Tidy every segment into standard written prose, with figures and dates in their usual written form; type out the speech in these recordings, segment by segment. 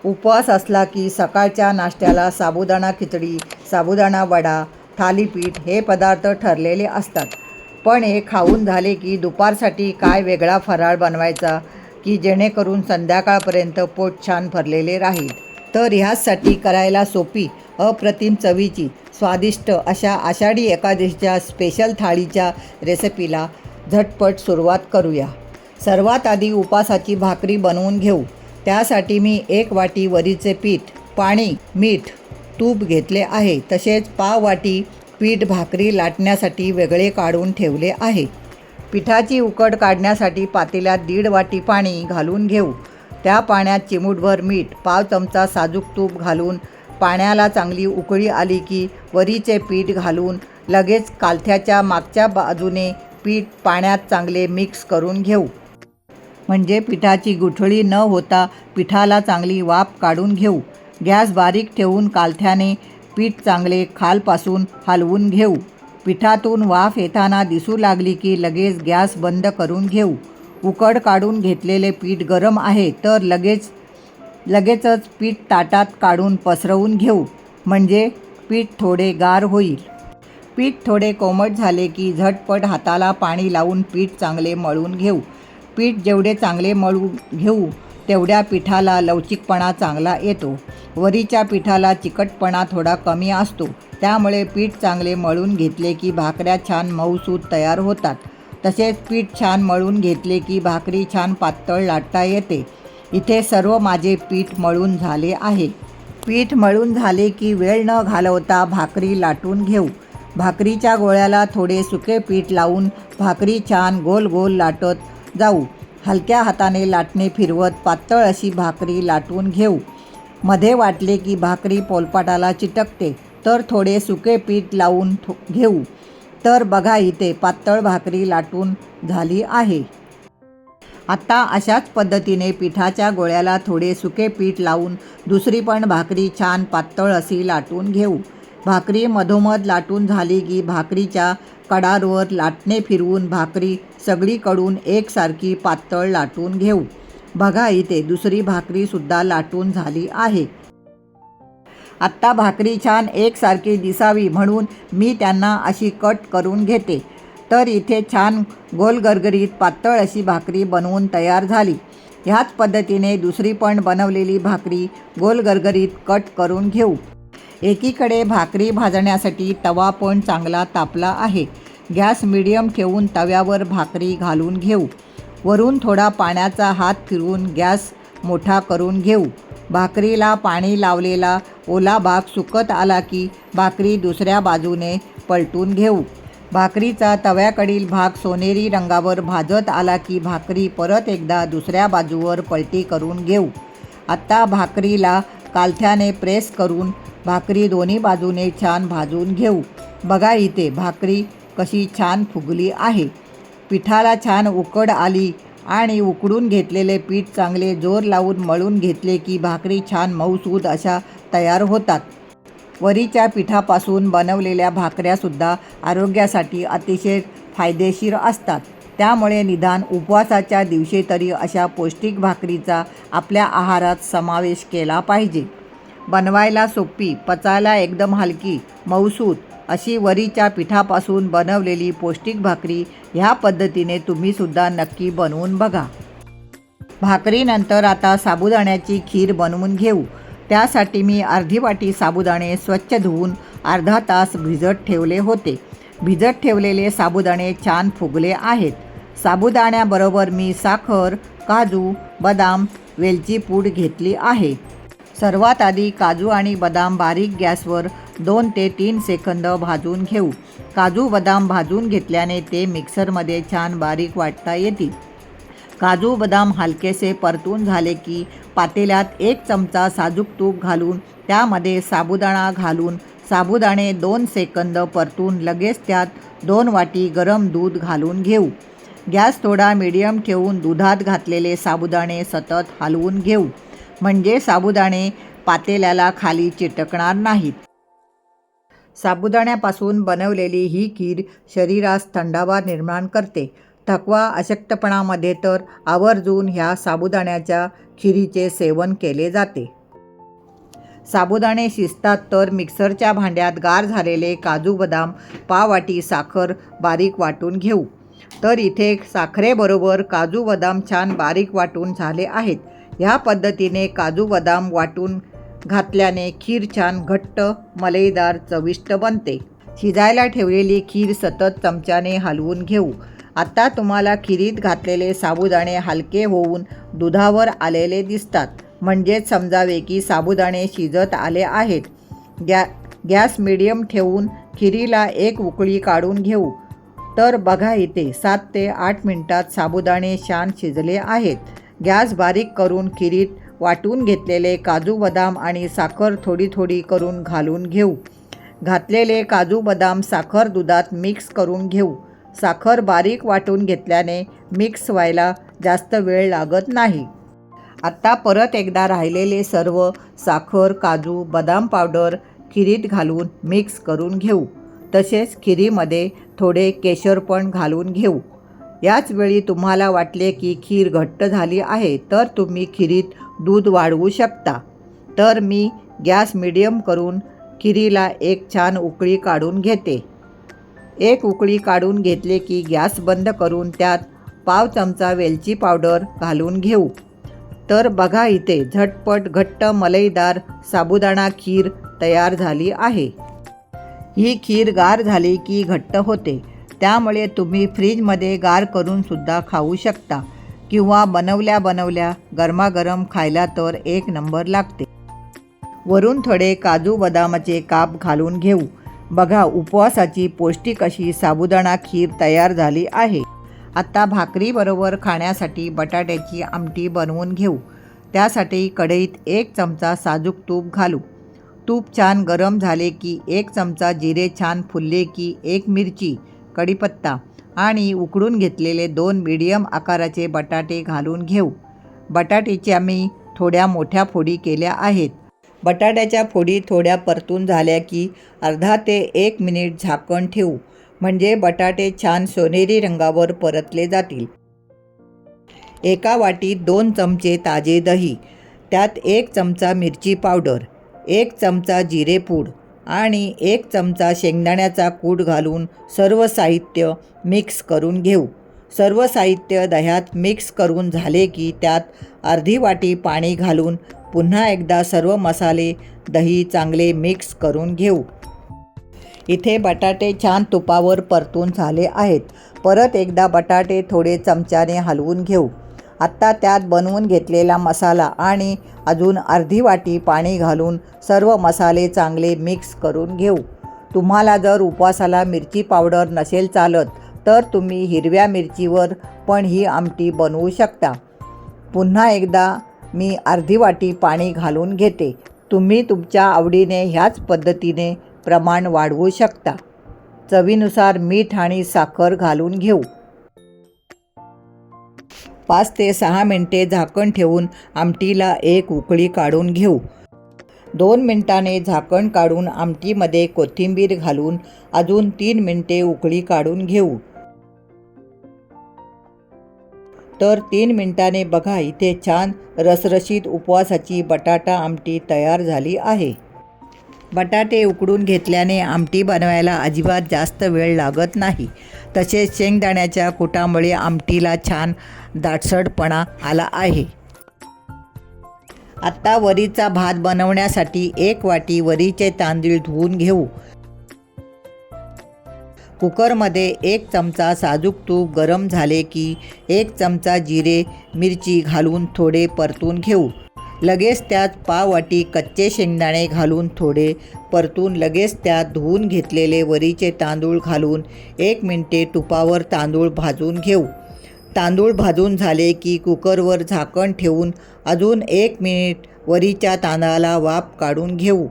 उपवास असला की सकाळच्या नाश्त्याला साबुदाणा खिचडी, साबुदाणा वडा, थालीपीठ हे पदार्थ ठरलेले असतात. पण हे खाऊन झाले की दुपारसाठी काय वेगळा फराळ बनवायचा की जेणेकरून संध्याकाळपर्यंत पोट छान भरलेले राहील. तर ह्याचसाठी करायला सोपी, अप्रतिम चवीची, स्वादिष्ट अशा आषाढी एकादशीच्या स्पेशल थाळीच्या रेसिपीला झटपट सुरुवात करूया. सर्वात आधी उपासाची भाकरी बनवून घेऊ. त्यासाठी मी 1 वाटी वरीचे पीठ, पाणी, मीठ, तूप घेतले आहे. तसेच पाव वाटी पीठ भाकरी लाटण्यासाठी वेगळे काढून ठेवले आहे. पिठाची उकड काढण्यासाठी पातेल्यात 1.5 वाटी पाणी घालून घेऊ. त्या पाण्यात चिमूटभर मीठ, पाव चमचा साजूक तूप घालून पाण्याला चांगली उकळी आली की वरीचे पीठ घालून लगेच कालथ्याच्या मागच्या बाजूने पीठ पाण्यात चांगले मिक्स करून घेऊ. म्हणजे पिठाची गुठळी न होता पिठाला चांगली वाफ काढून घेऊ. गॅस बारीक ठेवून कालथ्याने पीठ चांगले खालपासून हलवून घेऊ. पिठातून वाफ येताना दिसू लागली की लगेच गॅस बंद करून घेऊ. उकड काढून घेतलेले पीठ गरम आहे तर लगेचच पीठ ताटात काढून पसरवून घेऊ. म्हणजे पीठ थोडे गार होईल. पीठ थोडे कोमट झाले की झटपट हाताला पाणी लावून पीठ चांगले मळून घेऊ. पीठ जेवढे चांगले मळून घेऊ तेवढ्या पिठाला लवचिकपणा चांगला येतो. वरीच्या पिठाला चिकटपणा थोडा कमी असतो. त्यामुळे पीठ चांगले मळून घेतले की भाकऱ्या छान मऊसूत तयार होतात. तसेच पीठ छान मळून घेतले की भाकरी छान पातळ लाटता येते. इथे सर्व माझे पीठ मळून झाले आहे. पीठ मळून झाले की वेळ न घालवता भाकरी लाटून घेऊ. भाकरीच्या गोळ्याला थोडे सुके पीठ लावून भाकरी छान गोल गोल लाटत जाऊ. हलक्या हाताने लाटणे फिरवत पातळ अशी भाकरी लाटून घेऊ. मध्ये वाटले की भाकरी पोलपाटाला चिटकते तर थोडे सुके पीठ लावून घेऊ. तर बघा इथे पातळ भाकरी लाटून झाली आहे. आता अशाच पद्धतीने पिठाच्या गोळ्याला थोडे सुके पीठ लावून दुसरी पण भाकरी छान पातळ अशी लाटून घेऊ. भाकरी मधोमध लाटून झाली की भाकरीच्या कडांवर लाटणे फिरवून भाकरी सगळीकडून एकसारखी पातळ लाटून घेऊ. बघा इथे दुसरी भाकरीसुद्धा लाटून झाली आहे. आत्ता भाकरी छान एकसारखी दिसावी म्हणून मी त्यांना अशी कट करून घेते. तर इथे छान गोल गरगरीत पातळ अशी भाकरी बनवून तयार झाली. ह्याच पद्धतीने दुसरी पण बनवलेली भाकरी गोल गरगरीत कट करून घेऊ. एकीकडे भाकरी भाजण्यासाठी तवा पण चांगला तापला आहे. गॅस मिडियम ठेवून तव्यावर भाकरी घालून घेऊ. वरून थोडा पाण्याचा हात फिरवून गॅस मोठा करून घेऊ. भाकरीला पाणी लावलेला ओला भाग सुकत आला की भाकरी दुसऱ्या बाजूने पलटून घेऊ. भाकरीचा तव्याकडील भाग सोनेरी रंगावर भाजत आला की भाकरी परत एकदा दुसऱ्या बाजूवर पलटी करून घेऊ. आता भाकरीला कालथ्याने प्रेस करून भाकरी दोन्ही बाजूने छान भाजून घेऊ. बघा इथे भाकरी कशी छान फुगली आहे. पिठाला छान उकड आली आणि उकडून घेतलेले पीठ चांगले जोर लावून मळून घेतले की भाकरी छान मऊसूद अशा तयार होतात. वरीच्या पिठापासून बनवलेल्या भाकऱ्यासुद्धा आरोग्यासाठी अतिशय फायदेशीर असतात. त्यामुळे निदान उपवासाच्या दिवशी तरी अशा पौष्टिक भाकरीचा आपल्या आहारात समावेश केला पाहिजे. बनवायला सोपी, पचायला एकदम हलकी, मऊसूद अशी वरीच्या पिठापासून बनवलेली पौष्टिक भाकरी ह्या पद्धतीने तुम्हीसुद्धा नक्की बनवून बघा. भाकरीनंतर आता साबुदाण्याची खीर बनवून घेऊ. त्यासाठी मी अर्धी वाटी साबुदाणे स्वच्छ धुवून अर्धा तास भिजत ठेवले होते. भिजत ठेवलेले साबुदाणे छान फुगले आहेत. साबुदाण्याबरोबर मी साखर, काजू, बदाम, वेलची पूड घेतली आहे. सर्वात आधी काजू आणि बदाम बारीक गॅसवर 2 ते 3 सेकंद भाजून घेऊ. काजू बदाम भाजून घेतल्याने ते मिक्सरमध्ये छान बारीक वाटता येतील. काजू बदाम हलकेसे परतून झाले की पातेल्यात 1 चमचा साजूक तूप घालून त्यामध्ये साबुदाणा घालून साबुदाणे 2 सेकंद परतून लगेच त्यात 2 वाटी गरम दूध घालून घेऊ. गॅस थोडा मीडियम ठेवून दुधात घातलेले साबुदाणे सतत हलवून घेऊ. म्हणजे साबुदाणे पातेल्याला खाली चिटकणार नाहीत. साबुदाण्यापासून बनवलेली ही खीर शरीरास थंडावा निर्माण करते. थकवा अशक्तपणामध्ये तर आवर्जून ह्या साबुदाण्याच्या खिरीचे सेवन केले जाते. साबुदाणे शिजतात तर मिक्सरच्या भांड्यात गार झालेले काजू बदाम पाव वाटी साखर बारीक वाटून घेऊ. तर इथे साखरेबरोबर काजू बदाम छान बारीक वाटून झाले आहेत. ह्या पद्धतीने काजू बदाम वाटून घातल्याने खीर छान घट्ट मलईदार चविष्ट बनते. शिजायला ठेवलेली खीर सतत चमच्याने हलवून घेऊ. आता तुम्हाला खिरीत घातलेले साबुदाणे हलके होऊन दुधावर आलेले दिसतात, म्हणजेच समजावे की साबुदाणे शिजत आले आहेत. गॅस मिडियम ठेवून खिरीला एक उकळी काढून घेऊ. तर बघा इथे 7 ते 8 मिनिटात साबुदाणे छान शिजले आहेत. गॅस बारीक करून खिरीत वाटून घेतलेले काजू बदाम आणि साखर थोडी थोडी करून घालून घेऊ. घातलेले काजू बदाम साखर दुधात मिक्स करून घेऊ. साखर बारीक वाटून घेतल्याने मिक्स व्हायला जास्त वेळ लागत नाही. आता परत एकदा राहिलेले सर्व साखर काजू बदाम पावडर खिरीत घालून मिक्स करून घेऊ. तसेच खिरीमध्ये थोडे केशर पण घालून घेऊ. याच वेळी तुम्हाला वाटले की खीर घट्ट झाली आहे तर तुम्ही खिरीत दूध वाढवू शकता. तर मी गॅस मिडियम करून खिरीला एक छान उकळी काढून घेते. एक उकळी काढून घेतले की गॅस बंद करून त्यात पाव चमचा वेलची पावडर घालून घेऊ. तर बघा इथे झटपट घट्ट मलईदार साबुदाणा खीर तयार झाली आहे. ही खीर गार झाली की घट्ट होते, त्यामुळे तुम्ही फ्रीजमध्ये गार करून सुद्धा खाऊ शकता किंवा बनवल्या गरमागरम खायला तर एक नंबर लागते. वरून थोडे काजू बदामाचे काप घालून घेऊ. बघा उपवासाची पौष्टिक अशी साबुदाणा खीर तयार झाली आहे. आता भाकरीबरोबर खाण्यासाठी बटाट्याची आमटी बनवून घेऊ. त्यासाठी कढईत 1 चमचा साजूक तूप घालू. तूप छान गरम झाले की 1 चमचा जिरे छान फुलले की 1 मिरची, कढीपत्ता आणि उकडून घेतलेले 2 मीडियम आकाराचे बटाटे घालून घेऊ. बटाट्याच्या मी थोड्या मोठ्या फोडी केल्या आहेत. बटाट्याच्या फोडी थोड्या परतून झाल्या की अर्धा ते 1 मिनिट झाकण ठेवू, म्हणजे बटाटे छान सोनेरी रंगावर परतले जातील. एका वाटीत 2 चमचे ताजे दही, त्यात 1 चमचा मिरची पावडर, 1 चमचा जिरेपूड आणि 1 चमचा शेंगदाण्याचा कूट घालून सर्व साहित्य मिक्स करून घेऊ. सर्व साहित्य दह्यात मिक्स करून झाले की त्यात अर्धी वाटी पाणी घालून पुन्हा एकदा सर्व मसाले दही चांगले मिक्स करून घेऊ. इथे बटाटे छान तुपावर परतून झाले आहेत. परत एकदा बटाटे थोडे चमच्याने हलवून घेऊ. आत्ता त्यात बनवून घेतलेला मसाला आणि अजून अर्धी वाटी पाणी घालून सर्व मसाले चांगले मिक्स करून घेऊ. तुम्हाला जर उपवासाला मिरची पावडर नसेल चालत तर तुम्ही हिरव्या मिरचीवर पण ही आमटी बनवू शकता. पुन्हा एकदा मी अर्धी वाटी पाणी घालून घेते. तुम्ही तुमच्या आवडीने ह्याच पद्धतीने प्रमाण वाढवू शकता. चवीनुसार मीठ आणि साखर घालून घेऊ. 5 ते 6 मिनिटे झाकण ठेवून आमटीला एक उकळी काढून घेऊ. 2 मिनिटांनी झाकण काढून आमटीमध्ये कोथिंबीर घालून अजून 3 मिनिटे उकळी काढून घेऊ. तर 3 मिनिटांनी बघा इथे छान रसरशीत उपवासाची बटाटा आमटी तयार झाली आहे. बटाटे उकडून घेतल्याने आमटी बनवायला अजिबात जास्त वेळ लागत नाही. तसेच शेंगदाण्याच्या कुटामुळे आमटीला छान दाटसरपणा आला आहे. आत्ता वरीचा भात बनवण्यासाठी 1 वाटी वरीचे तांदूळ धुवून घेऊ. कुकरमध्ये 1 चमचा साजूक तूप गरम झाले की 1 चमचा जिरे मिरची घालून थोडे परतून घेऊ. लगेच त्यात पाव वाटी कच्चे शेंगदाणे घालून थोडे परतून लगेच त्यात धुवून घेतलेले वरीचे तांदूळ घालून 1 मिनिटे तुपावर तांदूळ भाजून घेऊ. तांदूळ भाजून झाले की कुकरवर झाकण ठेवून अजून 1 मिनिट वरीच्या तांदळाला वाफ काढून घेऊ.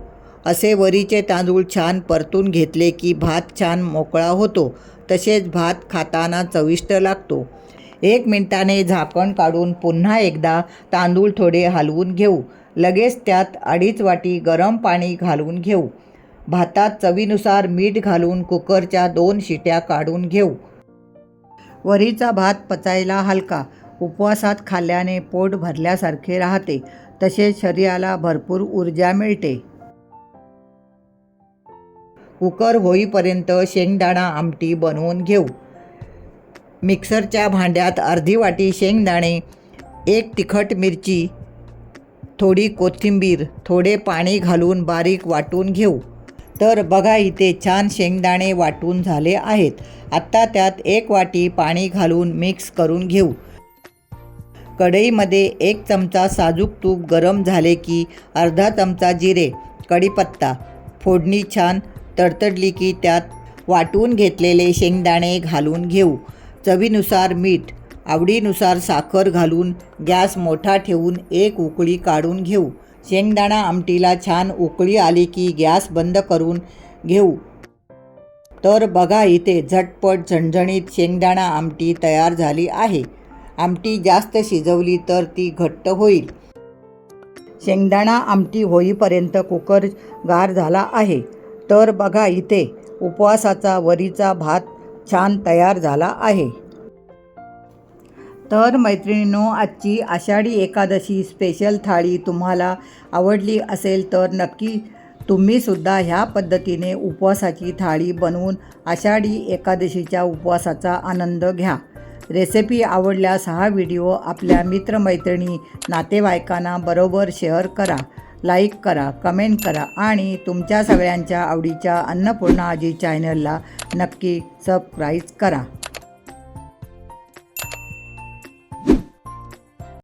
असे वरीचे तांदूळ छान परतून घेतले की भात छान मोकळा होतो. तसेच भात खाताना चविष्ट लागतो. 1 मिनिटाने झाकण काढून पुन्हा एकदा तांदूळ थोडे हलवून घेऊ. लगेच त्यात 2.5 वाटी गरम पाणी घालून घेऊ. भातात चवीनुसार मीठ घालून कुकरच्या 2 शिट्या काढून घेऊ. वरीचा भात पचायला हलका, उपवासात खाल्ल्याने पोट भरल्यासारखे राहते. तसेच शरीराला भरपूर ऊर्जा मिळते. कुकर होईपर्यंत शेंगदाणा आमटी बनवून घेऊ. मिक्सरच्या भांड्यात अर्धी वाटी शेंगदाणे, 1 तिखट मिरची, थोडी कोथिंबीर, थोडे पाणी घालून बारीक वाटून घेऊ. तर बघा इथे छान शेंगदाणे वाटून झाले आहेत. आत्ता त्यात 1 वाटी पाणी घालून मिक्स करून घेऊ. कढईमध्ये 1 चमचा साजूक तूप गरम झाले की अर्धा चमचा जिरे, कढीपत्ता, फोडणी छान तडतडली की त्यात वाटून घेतलेले शेंगदाणे घालून घेऊ. चवीनुसार मीठ, आवडीनुसार साखर घालून गॅस मोठा ठेवून 1 उकळी काढून घेऊ. शेंगदाणा आमटीला छान उकळी आली की गॅस बंद करून घेऊ. तर बघा इथे झटपट झणझणीत शेंगदाणा आमटी तयार झाली आहे. आमटी जास्त शिजवली तर ती घट्ट होईल. शेंगदाणा आमटी होईपर्यंत कुकर गार झाला आहे. तर बघा इथे उपवासाचा वरीचा भात छान तयार झाला आहे. तर मैत्रिणींनो, आजची आषाढी एकादशी स्पेशल थाळी तुम्हाला आवडली असेल तर नक्की तुम्हीसुद्धा ह्या पद्धतीने उपवासाची थाळी बनवून आषाढी एकादशीच्या उपवासाचा आनंद घ्या. रेसिपी आवडल्यास हा व्हिडिओ आपल्या मित्रमैत्रिणी नातेवाईकांना बरोबर शेअर करा, लाईक करा, कमेंट करा आणि तुमच्या सगळ्यांच्या आवडीच्या अन्नपूर्णा आजी चॅनलला नक्की सबस्क्राईब करा.